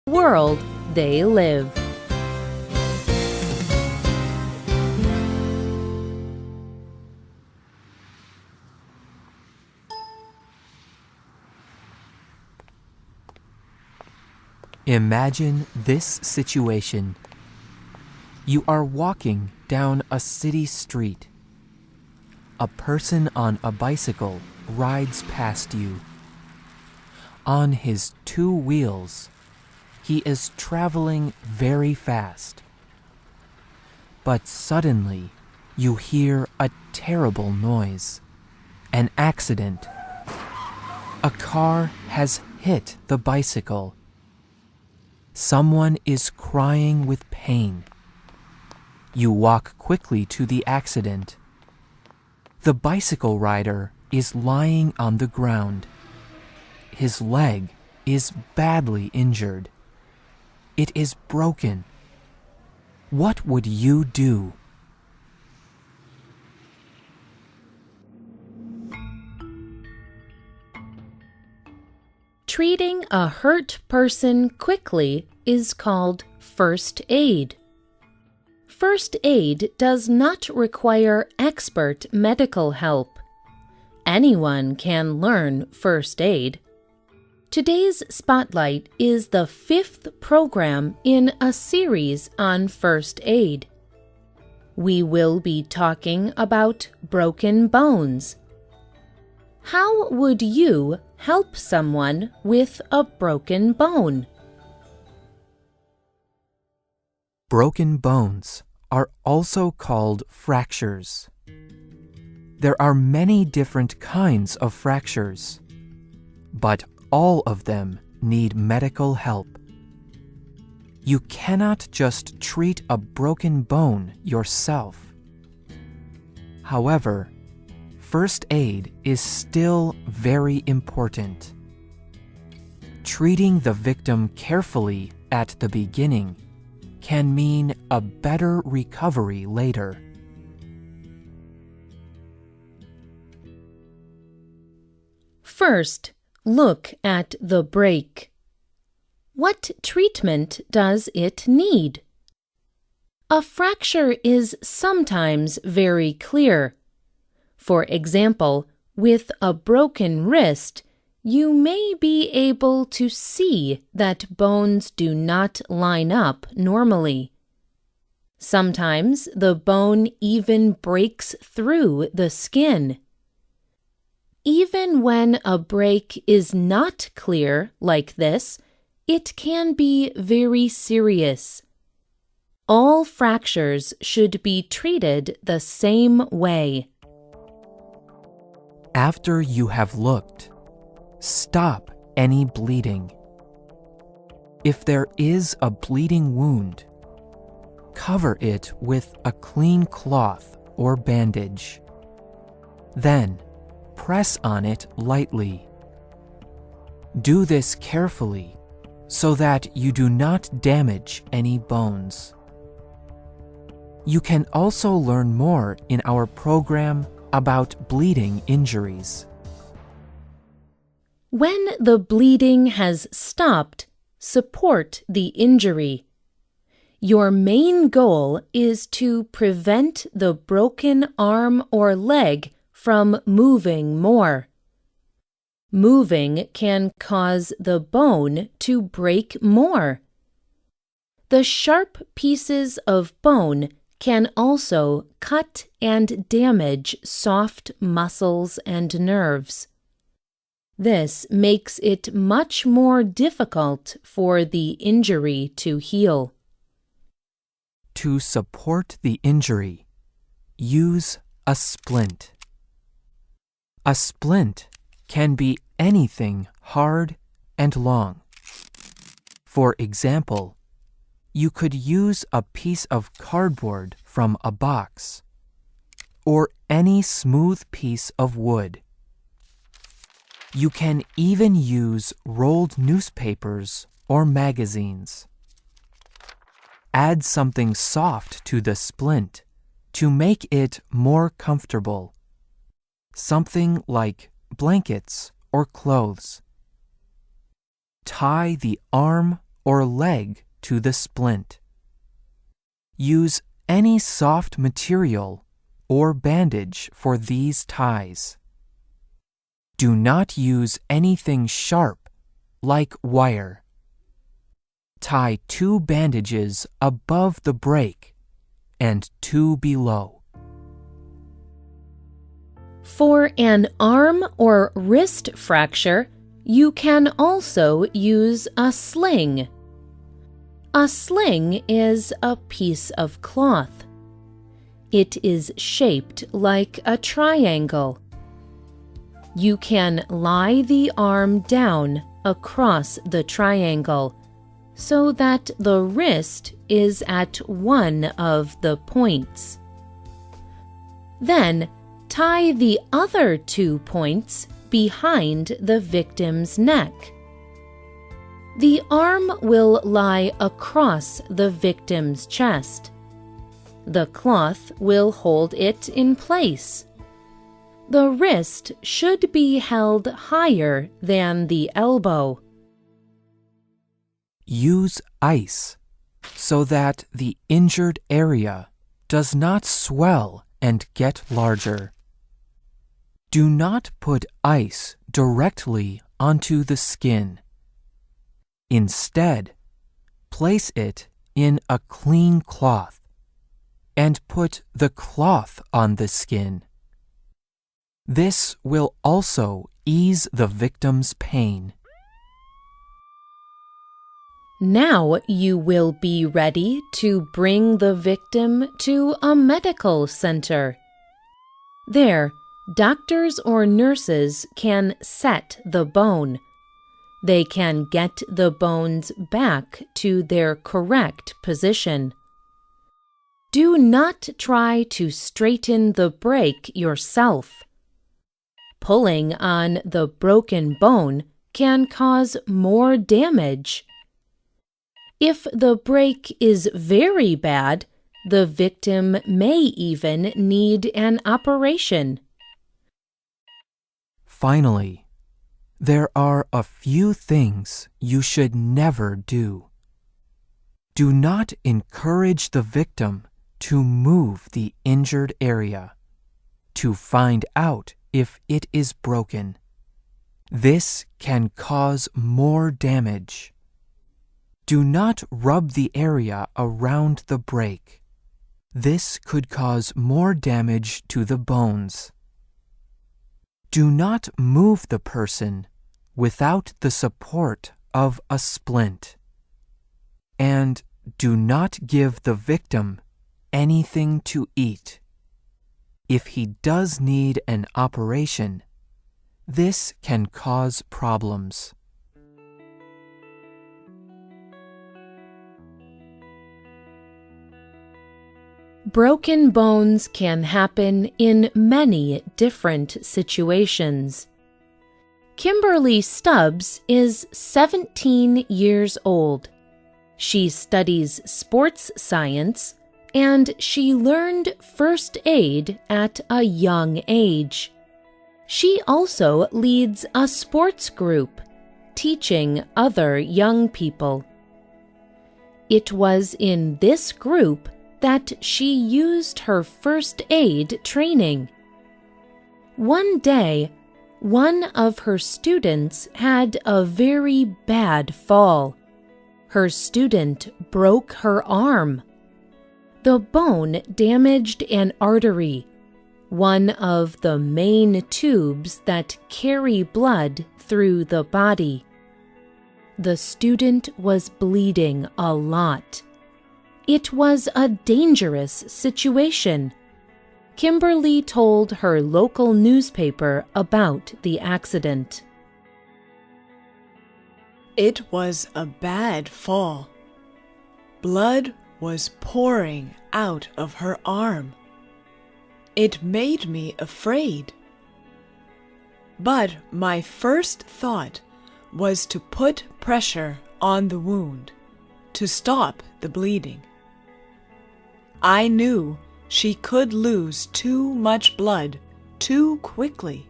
world they live. Imagine this situation. You are walking down a city street. A person on a bicycle rides past you. On his two wheels, he is traveling very fast. But suddenly, you hear a terrible noise. An accident. A car has hit the bicycle. Someone is crying with pain. You walk quickly to the accident. The bicycle rider is lying on the ground. His leg is badly injured. It is broken. What would you do? Treating a hurt person quickly is called first aid. First aid does not require expert medical help. Anyone can learn first aid. Today's Spotlight is the 5th program in a series on first aid. We will be talking about broken bones. How would you help someone with a broken bone? Broken bones are also called fractures. There are many different kinds of fractures, but all of them need medical help. You cannot just treat a broken bone yourself. However, first aid is still very important. Treating the victim carefully at the beginning can mean a better recovery later. First, look at the break. What treatment does it need? A fracture is sometimes very clear. For example, with a broken wrist, you may be able to see that bones do not line up normally. Sometimes the bone even breaks through the skin. Even when a break is not clear like this, it can be very serious. All fractures should be treated the same way. After you have looked, stop any bleeding. If there is a bleeding wound, cover it with a clean cloth or bandage. Then, press on it lightly. Do this carefully so that you do not damage any bones. You can also learn more in our program about bleeding injuries. When the bleeding has stopped, support the injury. Your main goal is to prevent the broken arm or leg from moving more. Moving can cause the bone to break more. The sharp pieces of bone can also cut and damage soft muscles and nerves. This makes it much more difficult for the injury to heal. To support the injury, use a splint. A splint can be anything hard and long. For example, you could use a piece of cardboard from a box, or any smooth piece of wood. You can even use rolled newspapers or magazines. Add something soft to the splint to make it more comfortable. Something like blankets or clothes. Tie the arm or leg to the splint. Use any soft material or bandage for these ties. Do not use anything sharp like wire. Tie 2 bandages above the break and 2 below. For an arm or wrist fracture, you can also use a sling. A sling is a piece of cloth. It is shaped like a triangle. You can lie the arm down across the triangle so that the wrist is at one of the points. Then, tie the other 2 points behind the victim's neck. The arm will lie across the victim's chest. The cloth will hold it in place. The wrist should be held higher than the elbow. Use ice so that the injured area does not swell and get larger. Do not put ice directly onto the skin. Instead, place it in a clean cloth and put the cloth on the skin. This will also ease the victim's pain. Now you will be ready to bring the victim to a medical center. There, doctors or nurses can set the bone. They can get the bones back to their correct position. Do not try to straighten the break yourself. Pulling on the broken bone can cause more damage. If the break is very bad, the victim may even need an operation. Finally, there are a few things you should never do. Do not encourage the victim to move the injured area to find out if it is broken. This can cause more damage. Do not rub the area around the break. This could cause more damage to the bones. Do not move the person without the support of a splint. And do not give the victim anything to eat. If he does need an operation, this can cause problems. Broken bones can happen in many different situations. Kimberly Stubbs is 17 years old. She studies sports science, and she learned first aid at a young age. She also leads a sports group, teaching other young people. It was in this group that she used her first aid training. One day, one of her students had a very bad fall. Her student broke her arm. The bone damaged an artery, one of the main tubes that carry blood through the body. The student was bleeding a lot. It was a dangerous situation. Kimberly told her local newspaper about the accident. It was a bad fall. Blood was pouring out of her arm. It made me afraid. But my first thought was to put pressure on the wound to stop the bleeding. I knew she could lose too much blood too quickly.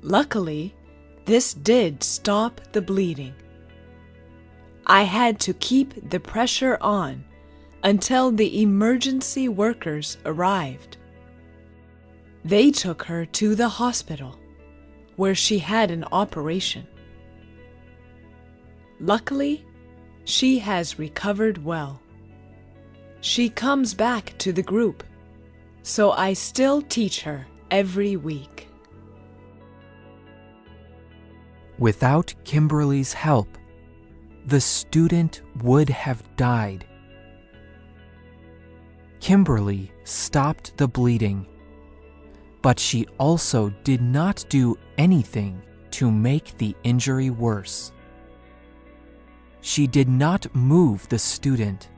Luckily, this did stop the bleeding. I had to keep the pressure on until the emergency workers arrived. They took her to the hospital, where she had an operation. Luckily, she has recovered well. She comes back to the group, so I still teach her every week. Without Kimberly's help, the student would have died. Kimberly stopped the bleeding, but she also did not do anything to make the injury worse. She did not move the student,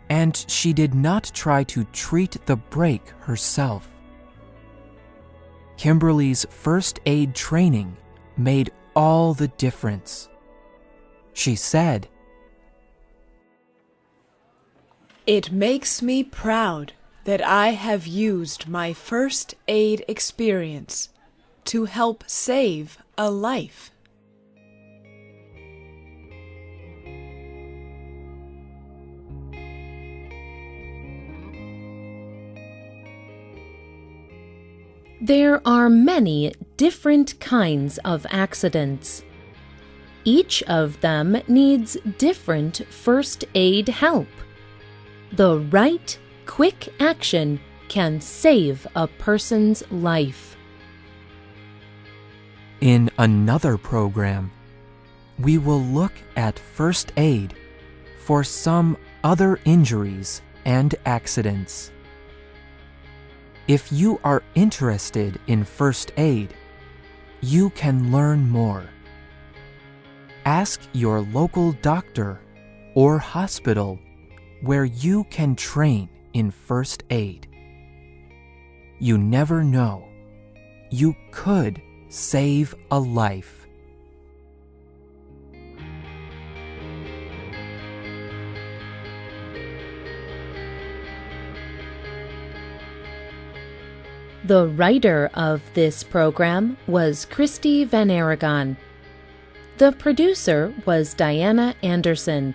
and she did not try to treat the break herself. Kimberly's first aid training made all the difference. She said, "It makes me proud that I have used my first aid experience to help save a life." There are many different kinds of accidents. Each of them needs different first aid help. The right, quick action can save a person's life. In another program, we will look at first aid for some other injuries and accidents. If you are interested in first aid, you can learn more. Ask your local doctor or hospital where you can train in first aid. You never know. You could save a life. The writer of this program was Christy Van Aragon. The producer was Diana Anderson.